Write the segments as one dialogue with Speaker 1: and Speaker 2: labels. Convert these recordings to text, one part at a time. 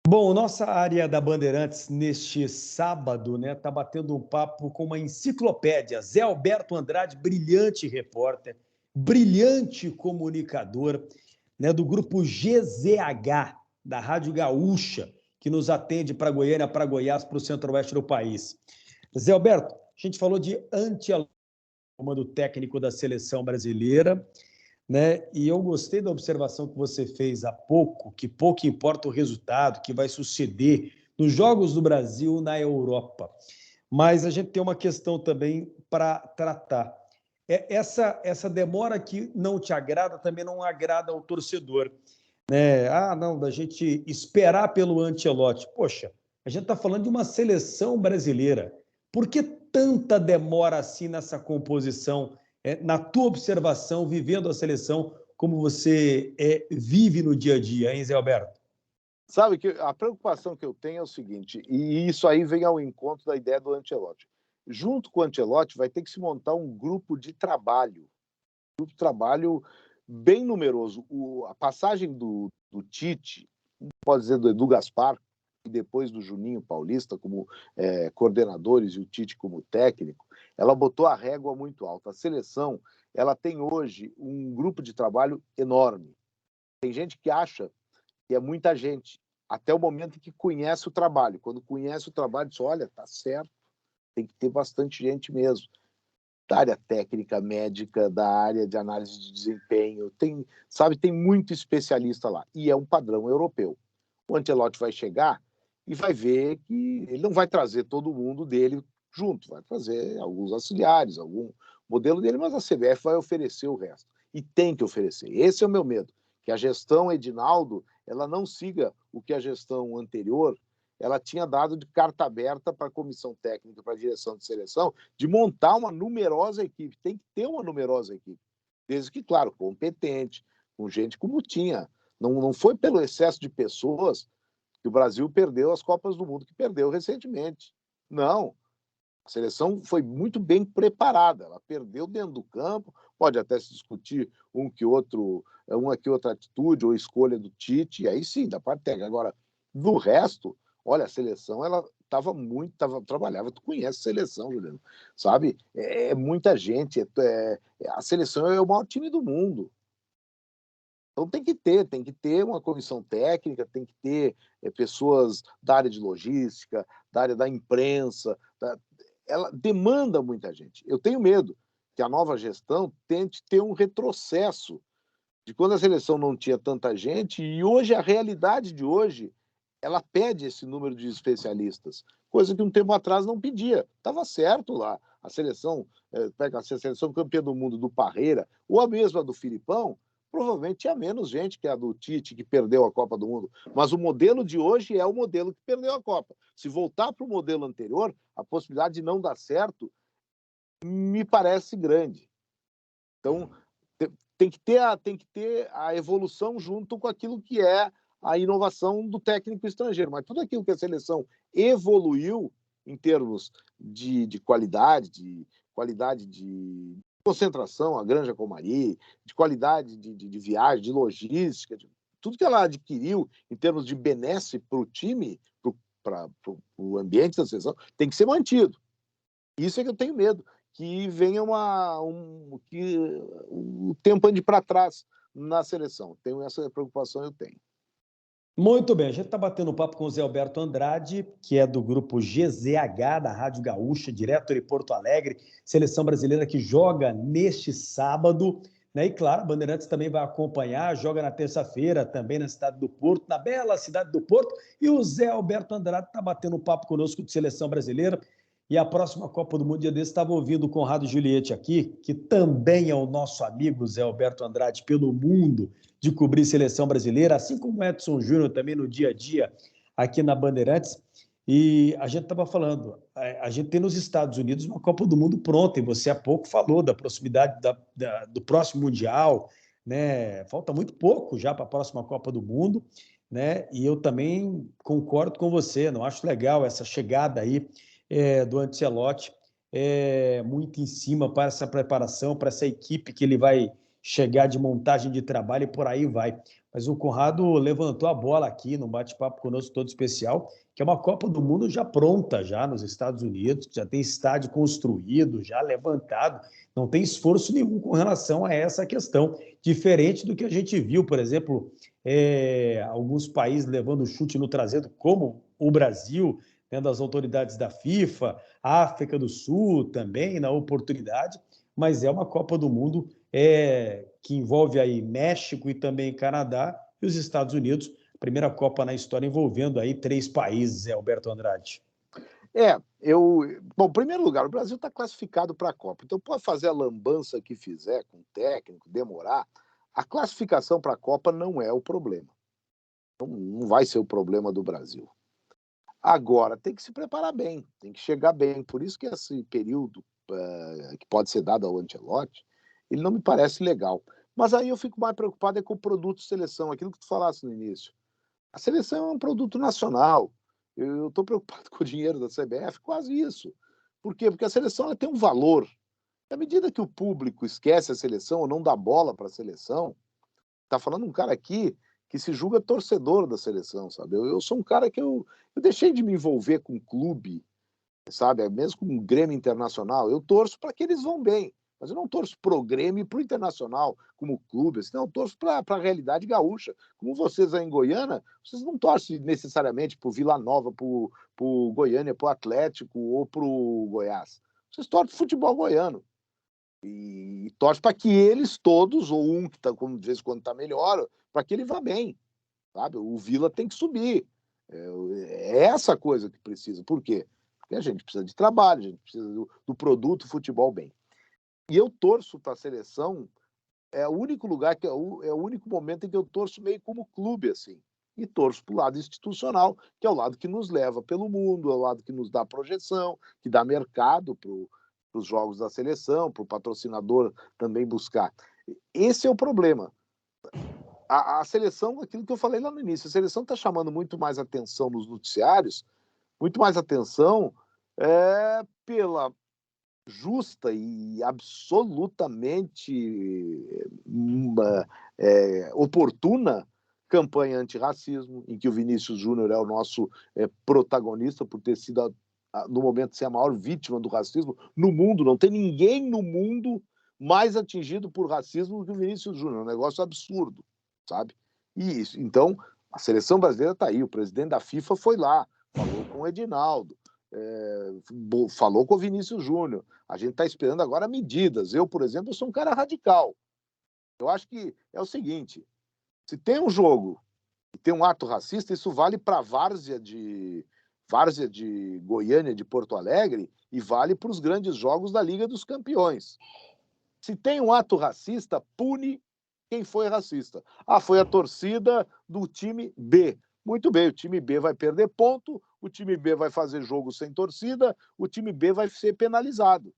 Speaker 1: Bom, nossa área da Bandeirantes neste sábado, né, tá batendo um papo com uma enciclopédia. Zé Alberto Andrade, brilhante repórter, brilhante comunicador, né, do grupo GZH, da Rádio Gaúcha, que nos atende para Goiânia, para Goiás, para o centro-oeste do país. Zé Alberto, a gente falou de Ancelotti, comando técnico da seleção brasileira, né? E eu gostei da observação que você fez há pouco, que pouco importa o resultado que vai suceder nos Jogos do Brasil na Europa. Mas a gente tem uma questão também para tratar. Essa demora que não te agrada também não agrada ao torcedor, né? Ah, não, da gente esperar pelo Ancelotti. Poxa, a gente está falando de uma seleção brasileira. Por que tanta demora assim nessa composição? Na tua observação, vivendo a seleção, como você vive no dia a dia, hein, Zé Alberto?
Speaker 2: Sabe que a preocupação que eu tenho é o seguinte, e isso aí vem ao encontro da ideia do Ancelotti. Junto com o Ancelotti, vai ter que se montar um grupo de trabalho bem numeroso. A passagem do Tite, pode dizer do Edu Gaspar, e depois do Juninho Paulista como coordenadores e o Tite como técnico, ela botou a régua muito alta. A seleção, ela tem hoje um grupo de trabalho enorme. Tem gente que acha que é muita gente, até o momento em que conhece o trabalho. Quando conhece o trabalho, diz, olha, tá certo, tem que ter bastante gente mesmo. Da área técnica, médica, da área de análise de desempenho, tem muito especialista lá. E é um padrão europeu. O Ancelotti vai chegar e vai ver que ele não vai trazer todo mundo dele junto, vai trazer alguns auxiliares, algum modelo dele, mas a CBF vai oferecer o resto. E tem que oferecer. Esse é o meu medo, que a gestão Edinaldo ela não siga o que a gestão anterior ela tinha dado de carta aberta para a comissão técnica, para a direção de seleção, de montar uma numerosa equipe. Tem que ter uma numerosa equipe. Desde que, claro, competente, com gente como tinha. Não foi pelo excesso de pessoas que o Brasil perdeu as Copas do Mundo que perdeu recentemente. Não. A seleção foi muito bem preparada. Ela perdeu dentro do campo. Pode até se discutir uma que outra atitude ou escolha do Tite, e aí sim, da parte técnica. Agora, do resto, olha, a seleção, ela trabalhava, tu conhece a seleção, Juliano, sabe? É muita gente, a seleção é o maior time do mundo. Então tem que ter uma comissão técnica, tem que ter pessoas da área de logística, da área da imprensa, ela demanda muita gente. Eu tenho medo que a nova gestão tente ter um retrocesso de quando a seleção não tinha tanta gente, e hoje, a realidade de hoje, ela pede esse número de especialistas, coisa que um tempo atrás não pedia. Estava certo lá. A seleção, pega a seleção campeã do mundo do Parreira, ou a mesma do Filipão, provavelmente tinha menos gente que a do Tite, que perdeu a Copa do Mundo. Mas o modelo de hoje é o modelo que perdeu a Copa. Se voltar para o modelo anterior, a possibilidade de não dar certo me parece grande. Então, tem que ter a evolução junto com aquilo que é a inovação do técnico estrangeiro. Mas tudo aquilo que a seleção evoluiu em termos de qualidade, de concentração, a Granja Comari, de qualidade de viagem, de logística, tudo que ela adquiriu em termos de benesse para o time, para o ambiente da seleção, tem que ser mantido. Isso é que eu tenho medo, que venha que o tempo ande para trás na seleção. Tenho essa preocupação, eu tenho.
Speaker 1: Muito bem, a gente está batendo papo com o Zé Alberto Andrade, que é do grupo GZH, da Rádio Gaúcha, direto de Porto Alegre, seleção brasileira que joga neste sábado, né? E claro, a Bandeirantes também vai acompanhar, joga na terça-feira também na cidade do Porto, na bela cidade do Porto, e o Zé Alberto Andrade está batendo um papo conosco de seleção brasileira. E a próxima Copa do Mundo, dia desse, estava ouvindo o Conrado Juliette aqui, que também é o nosso amigo Zé Alberto Andrade pelo mundo, de cobrir seleção brasileira, assim como o Edson Júnior também no dia a dia aqui na Bandeirantes. E a gente estava falando, a gente tem nos Estados Unidos uma Copa do Mundo pronta, e você há pouco falou da proximidade do próximo Mundial, né? Falta muito pouco já para a próxima Copa do Mundo, né? E eu também concordo com você, não acho legal essa chegada aí do Ancelotti, muito em cima para essa preparação, para essa equipe que ele vai chegar de montagem de trabalho e por aí vai. Mas o Conrado levantou a bola aqui num bate-papo conosco todo especial, que é uma Copa do Mundo já pronta, já nos Estados Unidos, já tem estádio construído, já levantado, não tem esforço nenhum com relação a essa questão, diferente do que a gente viu, por exemplo, alguns países levando chute no traseiro, como o Brasil, tendo as autoridades da FIFA, a África do Sul também na oportunidade, mas é uma Copa do Mundo que envolve aí México e também Canadá e os Estados Unidos, primeira Copa na história envolvendo aí 3 países, Alberto Andrade.
Speaker 2: Bom, em primeiro lugar, o Brasil está classificado para a Copa, então pode fazer a lambança que fizer com o técnico, demorar, a classificação para a Copa não é o problema. Não vai ser o problema do Brasil. Agora, tem que se preparar bem, tem que chegar bem. Por isso que esse período que pode ser dado ao Ancelotti, ele não me parece legal. Mas aí eu fico mais preocupado com o produto de seleção, aquilo que tu falaste no início. A seleção é um produto nacional. Eu estou preocupado com o dinheiro da CBF, quase isso. Por quê? Porque a seleção ela tem um valor. À medida que o público esquece a seleção ou não dá bola para a seleção, tá falando um cara aqui que se julga torcedor da seleção, sabe? Eu sou um cara que eu deixei de me envolver com clube, sabe? Mesmo com o Grêmio Internacional, eu torço para que eles vão bem. Mas eu não torço pro Grêmio e pro Internacional como clube, assim, eu torço para a realidade gaúcha. Como vocês aí em Goiânia, vocês não torcem necessariamente pro Vila Nova, pro Goiânia, pro Atlético ou pro Goiás. Vocês torcem pro futebol goiano. E torce para que eles todos, ou um que tá, como de vez em quando está melhor, para que ele vá bem, sabe? O Vila tem que subir. É essa coisa que precisa. Por quê? Porque a gente precisa de trabalho, a gente precisa do produto futebol bem. E eu torço para a seleção, é o único lugar, é o único momento em que eu torço meio como clube, assim. E torço para o lado institucional, que é o lado que nos leva pelo mundo, é o lado que nos dá projeção, que dá mercado para os jogos da seleção, para o patrocinador também buscar. Esse é o problema. A seleção, aquilo que eu falei lá no início, a seleção está chamando muito mais atenção nos noticiários, muito mais atenção pela justa e absolutamente oportuna campanha antirracismo, em que o Vinícius Júnior é o nosso protagonista por ter sido, no momento, ser a maior vítima do racismo no mundo. Não tem ninguém no mundo mais atingido por racismo do que o Vinícius Júnior. É um negócio absurdo, sabe? E isso, então, a seleção brasileira está aí. O presidente da FIFA foi lá, falou com o Edinaldo, falou com o Vinícius Júnior. A gente está esperando agora medidas. Eu, por exemplo, sou um cara radical. Eu acho que é o seguinte: se tem um jogo e tem um ato racista, isso vale para a várzea de Goiânia, de Porto Alegre, e vale para os grandes jogos da Liga dos Campeões. Se tem um ato racista, pune quem foi racista. Foi a torcida do time B. Muito bem, o time B vai perder ponto, o time B vai fazer jogo sem torcida, o time B vai ser penalizado.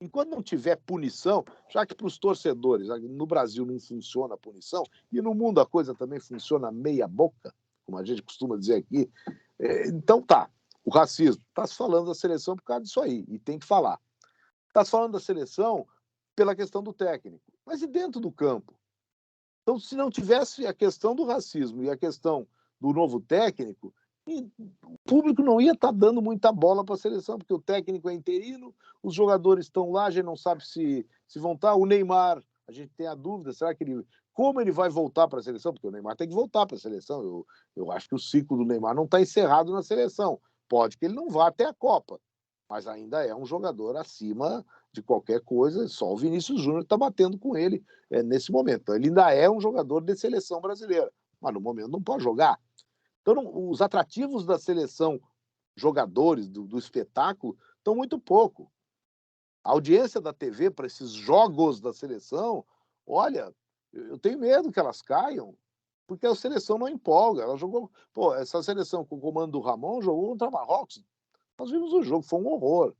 Speaker 2: Enquanto não tiver punição, já que para os torcedores, no Brasil não funciona a punição, e no mundo a coisa também funciona meia boca, como a gente costuma dizer aqui, então tá, o racismo, está se falando da seleção por causa disso aí, e tem que falar. Está se falando da seleção pela questão do técnico, mas e dentro do campo? Então, se não tivesse a questão do racismo e a questão do novo técnico, o público não ia estar dando muita bola para a seleção, porque o técnico é interino, os jogadores estão lá, a gente não sabe se vão estar. O Neymar, a gente tem a dúvida, será que como ele vai voltar para a seleção? Porque o Neymar tem que voltar para a seleção. Eu acho que o ciclo do Neymar não está encerrado na seleção. Pode que ele não vá até a Copa, mas ainda é um jogador acima de qualquer coisa, só o Vinícius Júnior está batendo com ele nesse momento. Então, ele ainda é um jogador de seleção brasileira, mas no momento não pode jogar. Então, os atrativos da seleção, jogadores, do espetáculo, estão muito pouco. A audiência da TV para esses jogos da seleção, olha, eu tenho medo que elas caiam, porque a seleção não empolga. Ela jogou, essa seleção com o comando do Ramon jogou contra Marrocos. Nós vimos o jogo, foi um horror.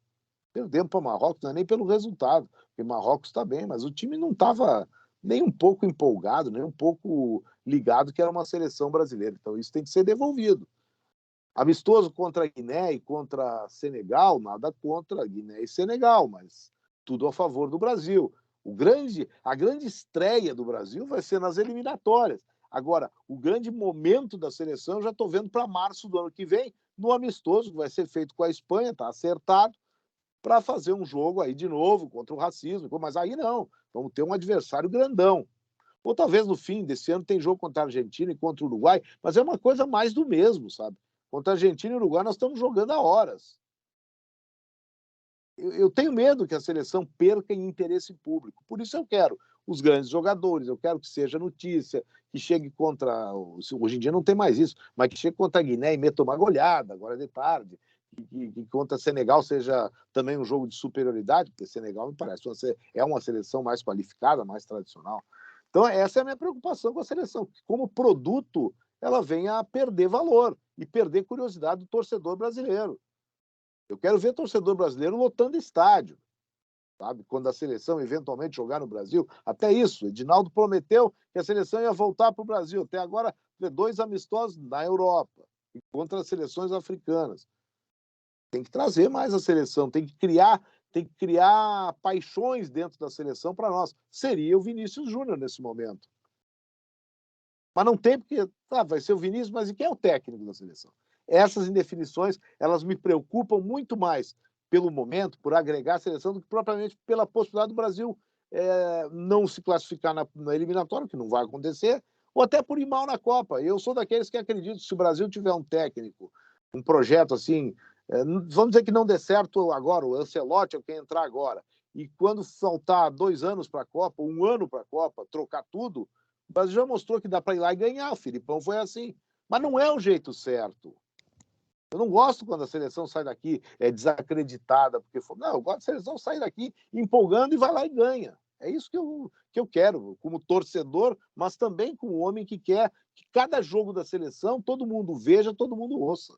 Speaker 2: Perdemos para Marrocos, não é nem pelo resultado, porque Marrocos está bem, mas o time não estava nem um pouco empolgado, nem um pouco ligado que era uma seleção brasileira. Então isso tem que ser devolvido. Amistoso contra a Guiné e contra Senegal, nada contra Guiné e Senegal, mas tudo a favor do Brasil. A grande estreia do Brasil vai ser nas eliminatórias. Agora, o grande momento da seleção eu já estou vendo para março do ano que vem, no amistoso que vai ser feito com a Espanha, está acertado, para fazer um jogo aí de novo contra o racismo, mas aí não, vamos ter um adversário grandão. Ou talvez no fim desse ano tem jogo contra a Argentina e contra o Uruguai, mas é uma coisa mais do mesmo, sabe? Contra a Argentina e o Uruguai nós estamos jogando há horas. Eu tenho medo que a seleção perca em interesse público. Por isso eu quero os grandes jogadores, eu quero que seja notícia, que chegue contra... Hoje em dia não tem mais isso, mas que chegue contra a Guiné e meta uma goleada, agora de tarde, que contra Senegal seja também um jogo de superioridade, porque Senegal me parece é uma seleção mais qualificada, mais tradicional. Então essa é a minha preocupação com a seleção, que como produto ela venha a perder valor e perder curiosidade do torcedor brasileiro. Eu quero ver torcedor brasileiro lotando estádio, sabe? Quando a seleção eventualmente jogar no Brasil. Até isso, Edinaldo prometeu que a seleção ia voltar para o Brasil. Até agora, 2 amistosos na Europa e contra as seleções africanas. Tem que trazer mais a seleção, tem que criar paixões dentro da seleção para nós. Seria o Vinícius Júnior nesse momento. Mas não tem, porque vai ser o Vinícius, mas e quem é o técnico da seleção? Essas indefinições, elas me preocupam muito mais pelo momento, por agregar a seleção, do que propriamente pela possibilidade do Brasil não se classificar na eliminatória, que não vai acontecer, ou até por ir mal na Copa. Eu sou daqueles que acreditam que se o Brasil tiver um técnico, um projeto assim, vamos dizer que não dê certo agora, o Ancelotti é quem entrar agora, e quando faltar 2 anos para a Copa, 1 ano para a Copa, trocar tudo, o Brasil já mostrou que dá para ir lá e ganhar. O Filipão foi assim. Mas não é o jeito certo. Eu não gosto quando a seleção sai daqui desacreditada, porque não, eu gosto da seleção sair daqui empolgando e vai lá e ganha. É isso que eu quero, como torcedor, mas também como homem que quer que cada jogo da seleção todo mundo veja, todo mundo ouça.